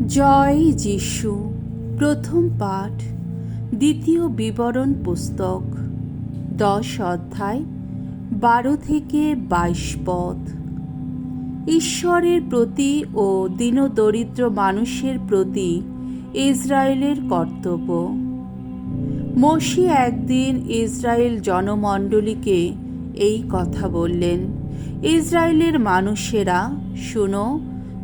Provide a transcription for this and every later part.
জয় যিশু। প্রথম পাঠ, দ্বিতীয় বিবরণ পুস্তক, 10 অধ্যায়, 12 থেকে 22 পদ। ঈশ্বরের প্রতি ও দীনদরিদ্র মানুষের প্রতি ইসরায়েলের কর্তব্য। মশি একদিন ইসরায়েল জনমণ্ডলীকে এই কথা বললেন, ইসরায়েলের মানুষেরা, শুনো,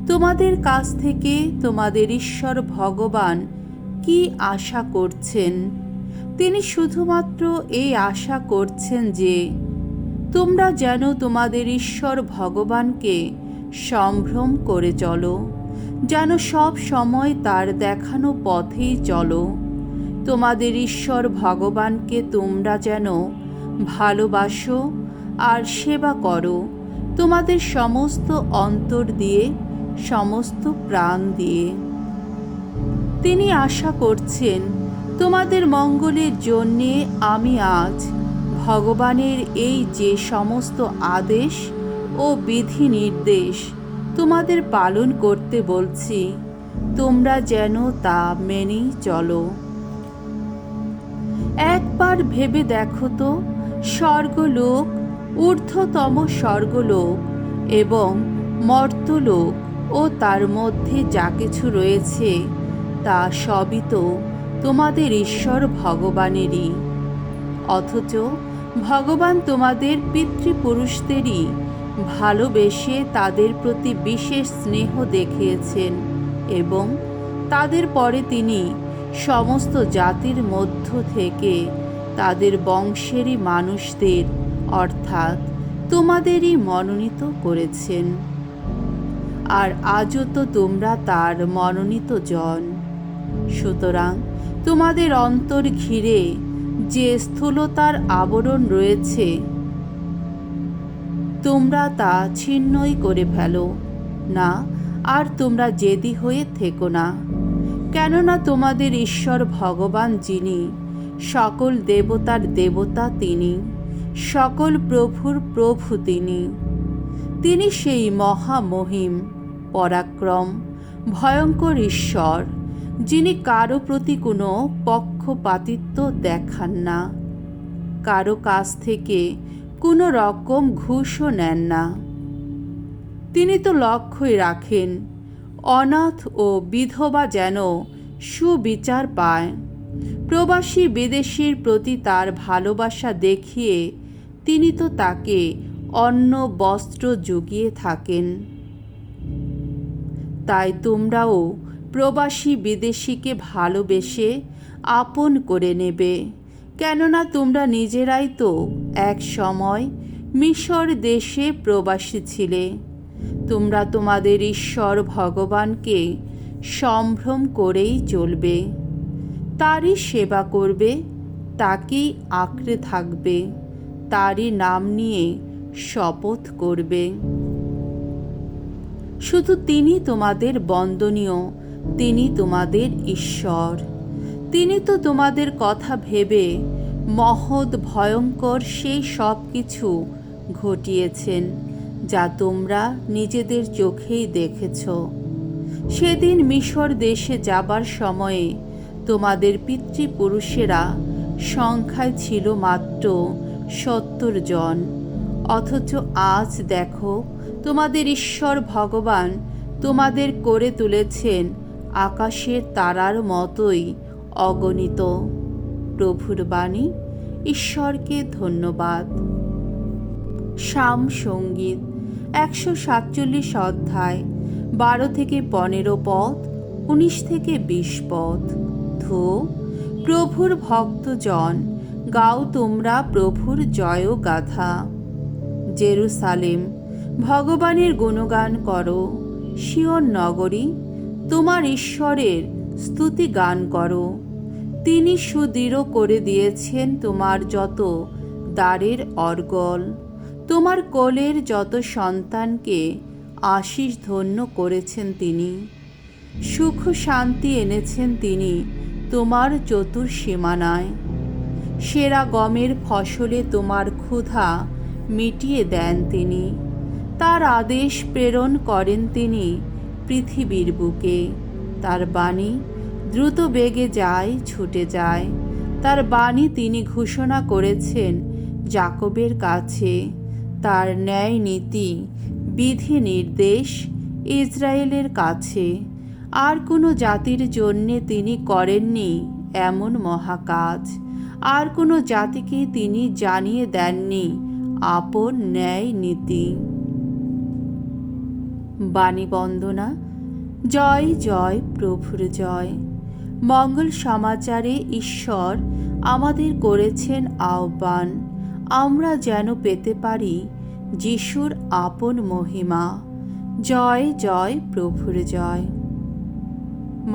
তোমাদের কাছ থেকে তোমাদের ঈশ্বর ভগবান কি আশা করছেন? তিনি শুধুমাত্র এই আশা করছেন যে তোমরা যেন তোমাদের ঈশ্বর ভগবানকে সম্ভ্রম করে চলো, যেন সব সময় তার দেখানো পথেই চলো। তোমাদের ঈশ্বর ভগবানকে তোমরা যেন ভালোবাসো আর সেবা করো তোমাদের সমস্ত অন্তর দিয়ে, সমস্ত প্রাণ দিয়ে। তিনি আশা করছেন তোমাদের মঙ্গলের জন্যে আমি আজ ভগবানের এই যে সমস্ত আদেশ ও বিধি নির্দেশ তোমাদের পালন করতে বলছি, তোমরা যেন তা মেনেই চলো। একবার ভেবে দেখো তো, স্বর্গলোক, ঊর্ধ্বতম স্বর্গলোক এবং মর্ত্যলোক ও তার মধ্যে যা কিছু রয়েছে তা সবই তো তোমাদের ঈশ্বর ভগবানেরই। অথচ ভগবান তোমাদের পিতৃপুরুষদেরই ভালোবেসে তাদের প্রতি বিশেষ স্নেহ দেখিয়েছেন এবং তাদের পরে তিনি সমস্ত জাতির মধ্য থেকে তাদের বংশেরই মানুষদের অর্থাৎ তোমাদেরই মনোনীত করেছেন। আর আজও তো তোমরা তার মনোনীত জন। সুতরাং তোমাদের অন্তর ঘিরে যে স্থূলতার আবরণ রয়েছে, তোমরা তা ছিন্নই করে ফেলো না, আর তোমরা জেদি হয়ে থেকো না। কেননা তোমাদের ঈশ্বর ভগবান, যিনি সকল দেবতার দেবতা, তিনি সকল প্রভুর প্রভু, তিনি সেই মহামহিম, পরাক্রম, ভয়ঙ্কর ঈশ্বর, যিনি কারো প্রতি কোনো পক্ষপাতিত্ব দেখান না, কারো কাছ থেকে কোনো রকম ঘুষও নেন না। তিনি তো লক্ষ্যই রাখেন অনাথ ও বিধবা যেন সুবিচার পায়। প্রবাসী বিদেশীর প্রতি তার ভালোবাসা দেখিয়ে তিনি তো তাকে অন্ন বস্ত্র জুগিয়ে থাকেন। তাই তোমরাও প্রবাসী বিদেশীকে ভালোবেসে আপন করে নেবে, কেননা তোমরা নিজেরাই তো এক সময় মিশর দেশে প্রবাসী ছিলে। তোমরা তোমাদের ঈশ্বর ভগবানকে সম্ভ্রম করেই চলবে, তারই সেবা করবে, তাকেই আঁকড়ে থাকবে, তারই নাম নিয়ে শপথ করবে। শুধু তিনি তোমাদের বন্দনীয়, তিনি তোমাদের ঈশ্বর। তিনি তো তোমাদের কথা ভেবে মহৎ ভয়ঙ্কর সেই সব কিছু ঘটিয়েছেন যা তোমরা নিজেদের চোখেই দেখেছ। সেদিন মিশর দেশে যাবার সময়ে তোমাদের পিতৃপুরুষেরা সংখ্যায় ছিল মাত্র 70 জন, অথচ আজ দেখো তোমাদের ঈশ্বর ভগবান তোমাদের করে তুলেছেন আকাশের তারার মতোই অগণিত। প্রভুর বাণী। ঈশ্বরকে ধন্যবাদ। সাম সঙ্গীত 147 অধ্যায়, 12 থেকে 15 পদ, 19 থেকে 20 পদ। ধো, প্রভুর ভক্তজন, গাও তোমরা প্রভুর জয় গাথা। জেরুসালেম, ভগবানের গুণগান করো। সিয়ন নগরী, তোমার ঈশ্বরের স্তুতি গান করো। তিনি সুদৃঢ় করে দিয়েছেন তোমার যত দ্বারের অর্গল, তোমার কোলের যত সন্তানকে আশীষ ধন্য করেছেন তিনি। সুখ শান্তি এনেছেন তিনি তোমার চতুর্সীমানায়। সেরা গমের ফসলে তোমার ক্ষুধা মিটিয়ে দেন তিনি। তার আদেশ প্রেরণ করেন তিনি পৃথিবীর বুকে। তার বাণী দ্রুত বেগে যায়, ছুটে যায়। তার বাণী তিনি ঘোষণা করেছেন যাকবের কাছে, তার ন্যায় নীতি বিধি নির্দেশ ইসরায়েলের কাছে। আর কোনো জাতির জন্যে তিনি করেননি এমন মহাকাজ, আর কোনো জাতিকে তিনি জানিয়ে দেননি আপন ন্যায় নীতি। বাণী বন্দনা। জয় জয় প্রভুর জয়। মঙ্গল সমাচারে ঈশ্বর আমাদের করেছেন আহ্বান, আমরা যেন পেতে পারি যিশুর আপন মহিমা। জয় জয় প্রভুর জয়।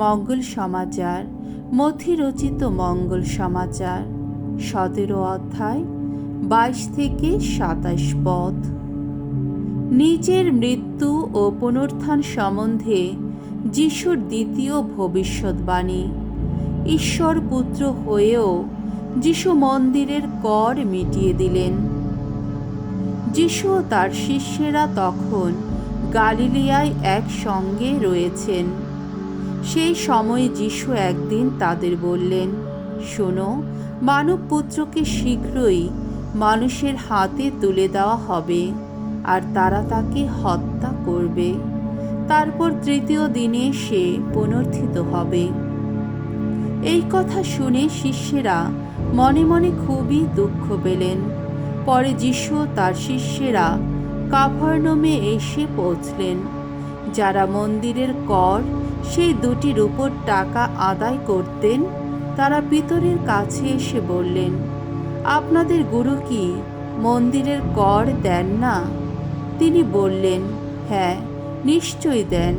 মঙ্গল সমাচার। মথি রচিত মঙ্গল সমাচার 17 অধ্যায় 22 থেকে 27 পদ। নিজের মৃত্যু ও পুনরুত্থান সম্বন্ধে যিশুর দ্বিতীয় ভবিষ্যৎবাণী। ঈশ্বর পুত্র হয়েও যিশু মন্দিরের কর মিটিয়ে দিলেন। যিশু ও তার শিষ্যেরা তখন গালিলিয়ায় একসঙ্গে রয়েছেন। সেই সময় যিশু একদিন তাদের বললেন, শোনো, মানবপুত্রকে শীঘ্রই মানুষের হাতে তুলে দেওয়া হবে, আর তারা তাকে হত্যা করবে। তারপর তৃতীয় দিনে সে পুনরুত্থিত হবে। এই কথা শুনে শিষ্যেরা মনে মনে খুবই দুঃখ পেলেন। পরে যিশু তার শিষ্যেরা কাফারনাউমে এসে পৌঁছলেন। যারা মন্দিরের কর, সেই 2টি রূপোর টাকা আদায় করতেন, তারা পিতরের কাছে এসে বললেন, আপনাদের গুরু কি মন্দিরের কর দেন না? তিনি বললেন, হ্যাঁ, নিশ্চয়ই দেন।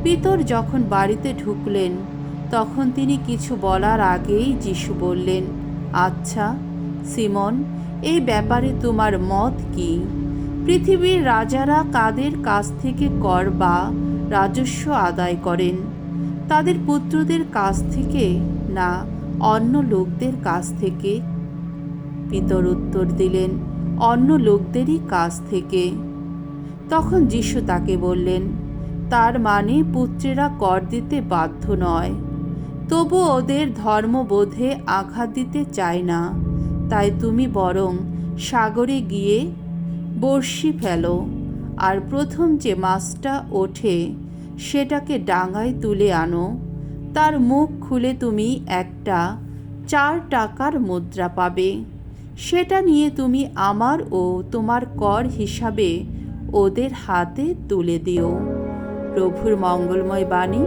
পিতর যখন বাড়িতে ঢুকলেন, তখন তিনি কিছু বলার আগেই যিশু বললেন, আচ্ছা সিমন, এই ব্যাপারে তোমার মত কি? পৃথিবীর রাজারা কাদের কাছ থেকে কর বা রাজস্ব আদায় করেন? তাদের পুত্রদের কাছ থেকে, না অন্য লোকদের কাছ থেকে? পিতর উত্তর দিলেন, অন্য লোকদেরই কাছ থেকে। তখন যিশু তাকে বললেন, তার মানে পুত্রেরা কর দিতে বাধ্য নয়, তবু ওদের ধর্মবোধে আঘাত দিতে চায় না। তাই তুমি বরং সাগরে গিয়ে বড়শি ফেলো, আর প্রথম যে মাছটা ওঠে সেটাকে ডাঙায় তুলে আনো। তার মুখ খুলে তুমি একটা 4 টাকার মুদ্রা পাবে। সেটা নিয়ে তুমি আমার ও তোমার কর হিসাবে ওদের হাতে তুলে দিও। প্রভুর মঙ্গলময় বাণী।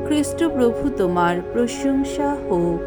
খ্রিস্ট প্রভু তোমার প্রশংসা হোক।